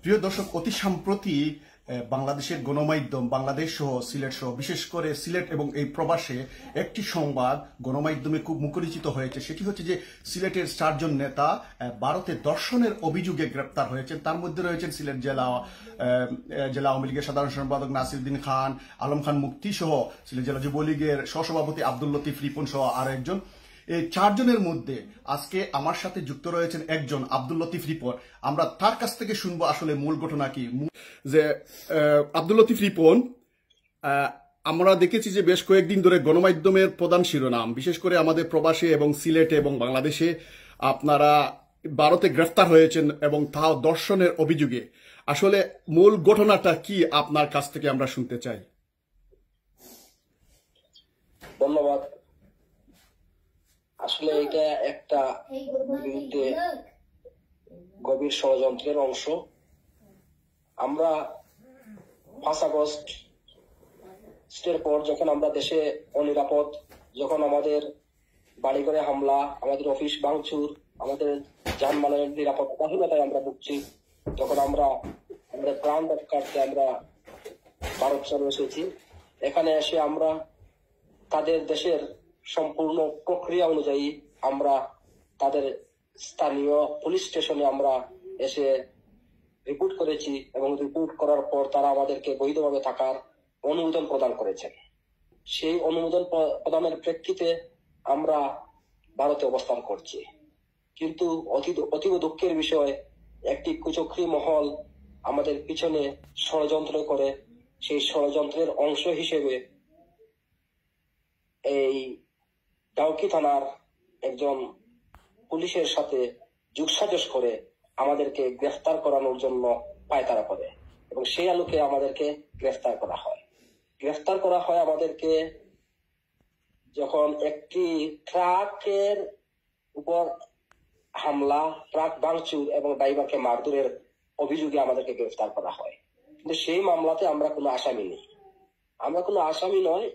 প্রিয় দর্শক, অতি সম্প্রতি বাংলাদেশের গণমাধ্যম, বাংলাদেশ সহ সিলেট সহ বিশেষ করে সিলেট এবং এই প্রবাসে একটি সংবাদ গণমাধ্যমে খুব মুখরিচিত হয়েছে। সেটি হচ্ছে যে সিলেটের 4 জন নেতা ভারতে দর্শনের অভিযোগে গ্রেপ্তার হয়েছেন। তার মধ্যে রয়েছেন সিলেট জেলা আওয়ামী লীগের সাধারণ সম্পাদক নাসিরউদ্দিন খান, আলম খান মুক্তি সহ সিলেট জেলা যুবলীগের সহসভাপতি আব্দুল লতিফ রিপন সহ আরো একজন। এই 4 জনের মধ্যে আজকে আমার সাথে যুক্ত রয়েছেন একজন আব্দুল লতিফ রিপন। আমরা তার কাছ থেকে শুনবো আসলে মূল ঘটনা কি। যে আব্দুল লতিফ রিপন, আমরা দেখেছি যে বেশ কয়েকদিন ধরে গণমাধ্যমের প্রধান শিরোনাম, বিশেষ করে আমাদের প্রবাসে এবং সিলেটে এবং বাংলাদেশে আপনারা ভারতে গ্রেফতার হয়েছেন এবং তাও দর্শনের অভিযোগে। আসলে মূল ঘটনাটা কি আপনার কাছ থেকে আমরা শুনতে চাই। ধন্যবাদ। আসলে এটা একটা বিরুদ্ধে গভীর ষড়যন্ত্রের অংশ। আমরা 5 আগস্টের পর যখন আমরা দেশে অনিরাপদ, যখন আমাদের বাড়িঘরে হামলা, আমাদের অফিস ভাঙচুর, আমাদের যানবাহনের নিরাপত্তাহীনতায় আমরা ভুগছি, তখন আমরা আমাদের প্রাণ রক্ষার্থে আমরা ভারত চলে এসেছি। এখানে এসে আমরা তাদের দেশের সম্পূর্ণ প্রক্রিয়া অনুযায়ী আমরা তাদের স্থানীয় পুলিশ স্টেশনে আমরা এসে রিপোর্ট করেছি এবং রিপোর্ট করার পর তারা আমাদেরকে বৈধভাবে থাকার অনুমোদন প্রদান করেছেন। সেই অনুমোদন প্রদানের প্রেক্ষিতে আমরা ভারতে অবস্থান করছি। কিন্তু অতীব দুঃখের বিষয়, একটি কুচক্রী মহল আমাদের পিছনে ষড়যন্ত্র করে, সেই ষড়যন্ত্রের অংশ হিসেবে এই ডাউকি থানার একজন পুলিশের সাথে যোগসাজশ করে আমাদেরকে গ্রেফতার করানোর জন্য পায়তারা করে এবং সেই আলোকে আমাদেরকে গ্রেফতার করা হয়। গ্রেফতার করা হয় আমাদেরকে যখন একটি ট্রাকের উপর হামলা, ট্রাক ভাঙচুর এবং ড্রাইভারকে মারধরের অভিযোগে আমাদেরকে গ্রেফতার করা হয়। কিন্তু সেই মামলাতে আমরা কোনো আসামি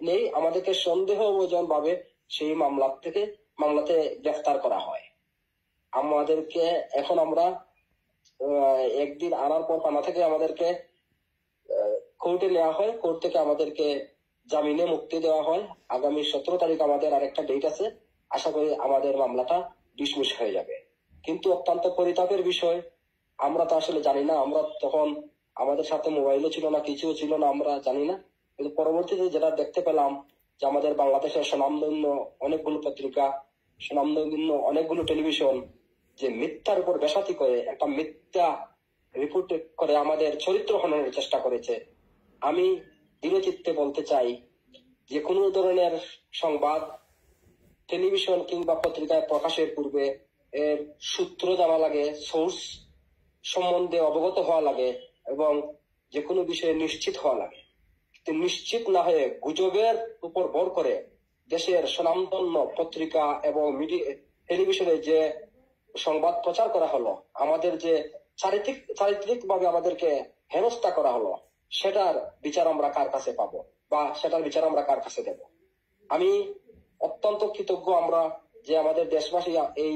নেই। আমাদেরকে সন্দেহভাজন ভাবে সেই মামলাতে গ্রেফতার করা হয়। আমাদেরকে এখন আমরা একদিন আনার পর থানা থেকে আমাদেরকে কোর্টে নেওয়া হয়। কোর্ট থেকে আমাদেরকে জামিনে মুক্তি দেওয়া হয়। আগামী 17 তারিখ আমাদের আরেকটা ডেট আছে। আশা করি আমাদের মামলাটা ডিসমিস হয়ে যাবে। কিন্তু অত্যন্ত পরিতাপের বিষয়, আমরা তো আসলে জানি না। আমরা তখন আমাদের সাথে মোবাইলও ছিল না, কিছুও ছিল না, আমরা জানি না। কিন্তু পরবর্তীতে যেটা দেখতে পেলাম যে আমাদের বাংলাদেশের স্বনামধন্য অনেকগুলো পত্রিকা, স্বনামধন্য অনেকগুলো টেলিভিশন যে মিথ্যার উপর বেসাতি করে একটা মিথ্যা রিপোর্ট করে আমাদের চরিত্র হননের চেষ্টা করেছে। আমি দৃঢ়চিত্তে বলতে চাই, যে কোনো ধরনের সংবাদ টেলিভিশন কিংবা পত্রিকায় প্রকাশের পূর্বে এর সূত্র জানা লাগে, সোর্স সম্বন্ধে অবগত হওয়া লাগে এবং যে কোনো বিষয়ে নিশ্চিত হওয়া লাগে। নিশ্চিত না হয়ে গুজবের উপর ভর করে দেশের স্বনামধন্য পত্রিকা এবং মিডিয়া টেলিভিশনে যে সংবাদ প্রচার করা হলো, আমাদের যে চারিত্রিক ভাবে আমাদেরকে হেনস্থা করা হলো, সেটার বিচার আমরা কার কাছে পাবো বা সেটার বিচার আমরা কার কাছে দেব? আমি অত্যন্ত কৃতজ্ঞ আমরা যে আমাদের দেশবাসী এই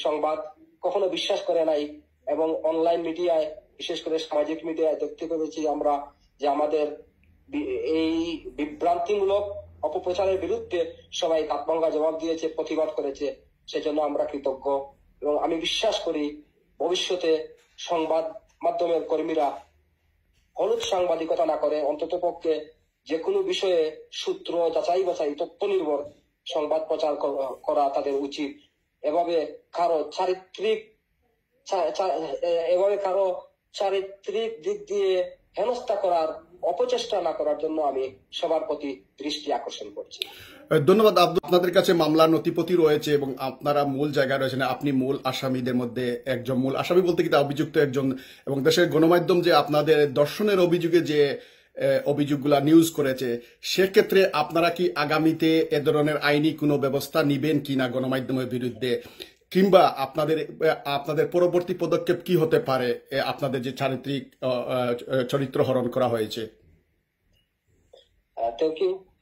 সংবাদ কখনো বিশ্বাস করে নাই এবং অনলাইন মিডিয়ায়, বিশেষ করে সামাজিক মিডিয়ায় দেখতে পেরেছি আমরা যে আমাদের এই বিভ্রান্তিমূলক অপপ্রচারের বিরুদ্ধে সবাই দাঁতভাঙ্গা জবাব দিয়েছে, প্রতিবাদ করেছে। সেজন্য আমরা কৃতজ্ঞ এবং আমি বিশ্বাস করি ভবিষ্যতে সংবাদ মাধ্যমের কর্মীরা হলুদ সাংবাদিকতা না করে অন্তত পক্ষে যে কোনো বিষয়ে সূত্র যাচাই বাছাই, তথ্য নির্ভর সংবাদ প্রচার করা তাদের উচিত। এভাবে কারো চারিত্রিক দিক দিয়ে হেনস্থা করার অপচেষ্টা না করার জন্য আমি সবার প্রতি দৃষ্টি আকর্ষণ করছি। ধন্যবাদ। আপনাদের কাছে মামলা নথিপতি রয়েছে এবং আপনারা মূল জায়গায় রয়েছেন। আপনি মূল আসামিদের মধ্যে একজন, মূল আসামি বলতে কি অভিযুক্ত একজন, এবং দেশের গণমাধ্যম যে আপনাদের দর্শনের অভিযোগে যে অভিযোগগুলা নিউজ করেছে, সেক্ষেত্রে আপনারা কি আগামীতে এ ধরনের আইনি কোনো ব্যবস্থা নিবেন কিনা গণমাধ্যমের বিরুদ্ধে, কিংবা আপনাদের পরবর্তী পদক্ষেপ কি হতে পারে আপনাদের যে চারিত্রিক চরিত্র হরণ করা হয়েছে?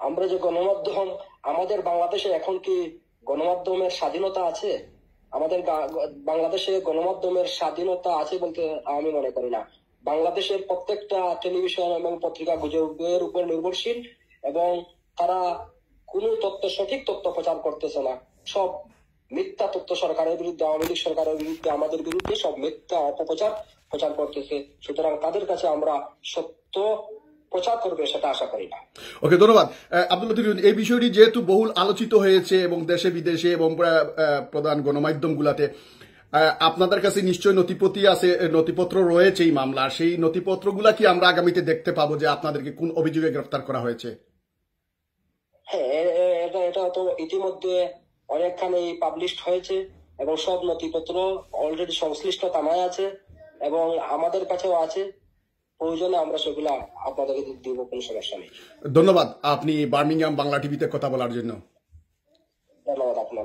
আমরা যে গণমাধ্যম, আমাদের বাংলাদেশে এখন কি গণমাধ্যমের স্বাধীনতা আছে? আমাদের বাংলাদেশে গণমাধ্যমের স্বাধীনতা আছে বলতে আমি মনে করি না। বাংলাদেশের প্রত্যেকটা টেলিভিশন এবং পত্রিকা গুজবের উপর নির্ভরশীল, এবং তারা কোনো সঠিক তথ্য প্রচার করতেছে না। সব মিথ্যা তথ্য সরকারের বিরুদ্ধে, আওয়ামী লীগ সরকারের বিরুদ্ধে, আমাদের বিরুদ্ধে সব মিথ্যা প্রচার করতেছে। সুতরাং তাদের কাছে আমরা সত্য প্রচার করবে সেটা আশা করি না। ওকে, ধন্যবাদ আব্দুল লতিফ। এই বিষয়টি যেহেতু বহুল আলোচিত হয়েছে এবং দেশে বিদেশে এবং প্রধান গণমাধ্যমগুলোতে, আপনাদের কাছে নিশ্চয়ই নথিপত্র রয়েছে এই মামলা। সেই নথিপত্রগুলা কি আমরা আগামীতে দেখতে পাবো যে আপনাদেরকে কোন অভিযোগে গ্রেফতার করা হয়েছে? হ্যাঁ, এটা তো ইতিমধ্যে অনেকখানি পাবলিশড হয়েছে এবং সব নথিপত্র অলরেডি সংশ্লিষ্ট থানায় আছে এবং আমাদের কাছেও আছে। প্রয়োজনে আমরা সেগুলা আপনাদেরকে দিব, কোনো সমস্যা নেই। ধন্যবাদ আপনি বার্মিংহাম বাংলা টিভিতে কথা বলার জন্য। ধন্যবাদ আপনাকে।